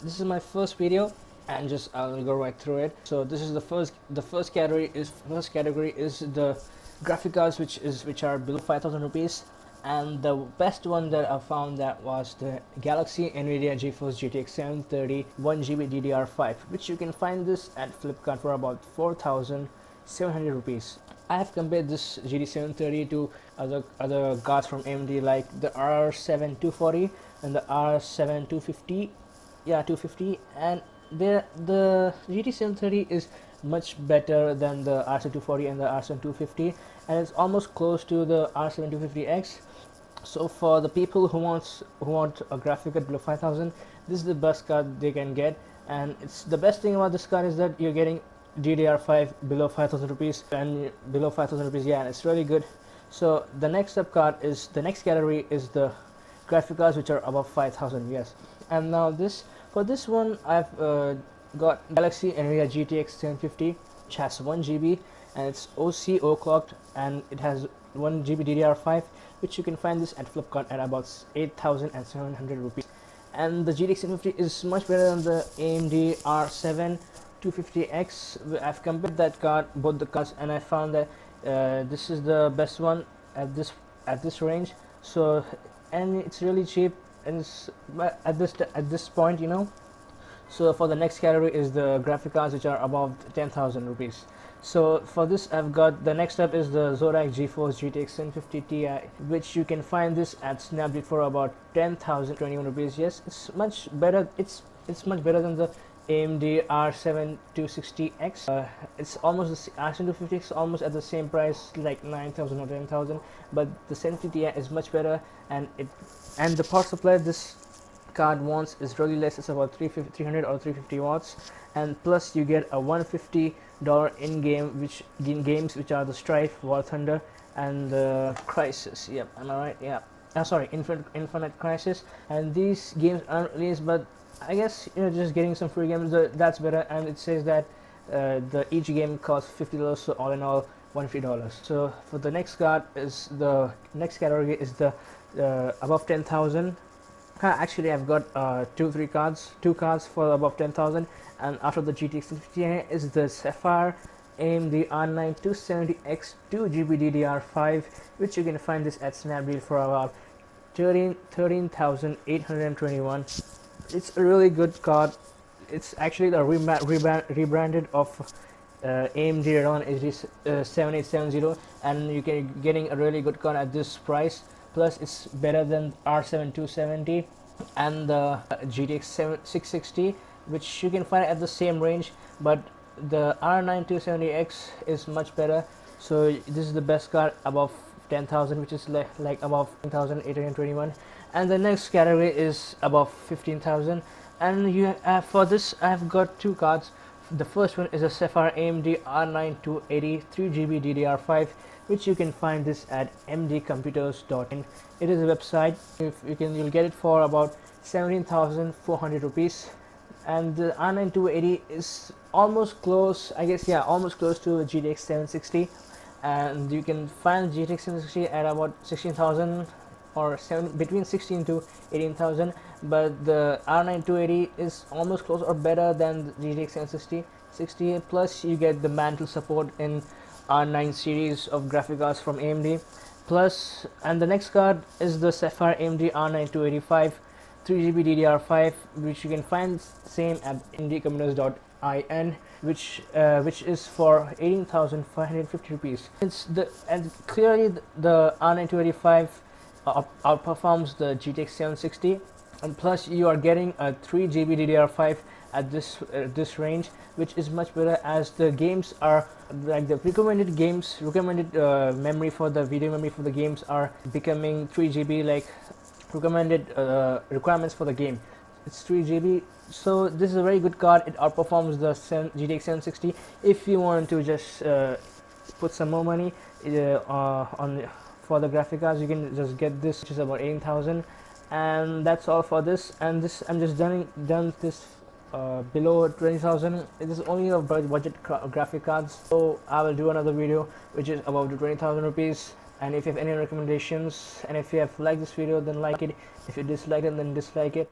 this is my first video, and just I'll go right through it. So this is the first category is the graphic cards which are below 5,000 rupees. And the best one that I found, that was the Galaxy Nvidia GeForce GTX 730 1GB DDR5, which you can find this at Flipkart for about 4,700 rupees. I have compared this GT 730 to other cards from AMD, like the R7 240 and the R7 250, 250, and the GT 730 is much better than the R7 240 and the R7 250, and it's almost close to the R7 250X. So for the people who want a graphic card below 5,000, this is the best card they can get. And it's the best thing about this card is that you're getting DDR5 below 5,000 rupees, and below 5,000 rupees, yeah, and it's really good. So the next next category is the graphic cards which are above 5,000. Yes, and now for this one I've got Galaxy Nvidia GTX 1050, which has 1GB, and it's OC overclocked, and it has 1GB DDR5, which you can find this at Flipkart at about 8,700 rupees. And the GTX 1050 is much better than the AMD R7 250X. I've compared both the cards, and I found that this is the best one at this range. So, and it's really cheap, and it's at this point, you know. So for the next category is the graphic cards which are above 10,000 rupees. So for this, I've got the next up is the Zotac GeForce GTX 1050 Ti, which you can find this at Snapdeal for about 10,021 rupees. Yes, it's much better. It's much better than the AMD R7 260X. It's almost the R7 250X, almost at the same price, like 9,000 or 10,000. But the 1050 Ti is much better, and the power supply this card wants is really less. It's about 300 or 350 watts, and plus you get a $150 in-game games which are the Strife, War Thunder, and the Crisis. Yep, am I right? Yeah. Sorry, Infinite Crisis. And these games aren't released, but I guess you're just getting some free games. That's better. And it says that each game costs $50, so all in all $150. So for the next card is the next category is the above 10,000. Actually, I've got two cards for above 10,000, and after the GTX 1050 is the Sapphire AMD R9 270X 2GB DDR5, which you can find this at Snapdeal for about 13,821. It's a really good card. It's actually the rebranded of AMD Radeon HD 7870, and you can getting a really good card at this price. Plus it's better than R7 270 and the GTX 660, which you can find at the same range, but the R9 270X is much better. So this is the best card above 10,000, which is like above 10,821. And the next category is above 15,000, and for this I've got two cards. The first one is a Sapphire AMD R9 280 3GB DDR5, which you can find this at mdcomputers.in. It is a website. You'll get it for about 17,400 rupees. And the R9 280 is almost close, I guess, yeah, almost close to the GTX 760. And you can find GTX 760 at about 16,000 or between 16 to 18,000, but the R9 280 is almost close or better than the GTX 760. Plus you get the Mantle support in R9 series of graphic cards from AMD. Plus, and the next card is the Sapphire AMD R9 285 3GB DDR5, which you can find same at mdcomputers.in, which is for 18,550 rupees. And clearly the R9 285 outperforms the GTX 760, and plus you are getting a 3GB DDR5 at this range, which is much better, as the games are like the recommended memory for the video memory for the games are becoming 3GB, like recommended requirements for the game. It's 3GB, so this is a very good card. It outperforms the GTX 760. If you want to just put some more money for the graphic cards, you can just get this, which is about 18,000. And that's all for this. And this, I'm just done this below 20,000. It is only a budget graphic cards, so I will do another video which is about the 20,000 rupees. And if you have any recommendations, and if you have liked this video, then like it. If you dislike it, then dislike it.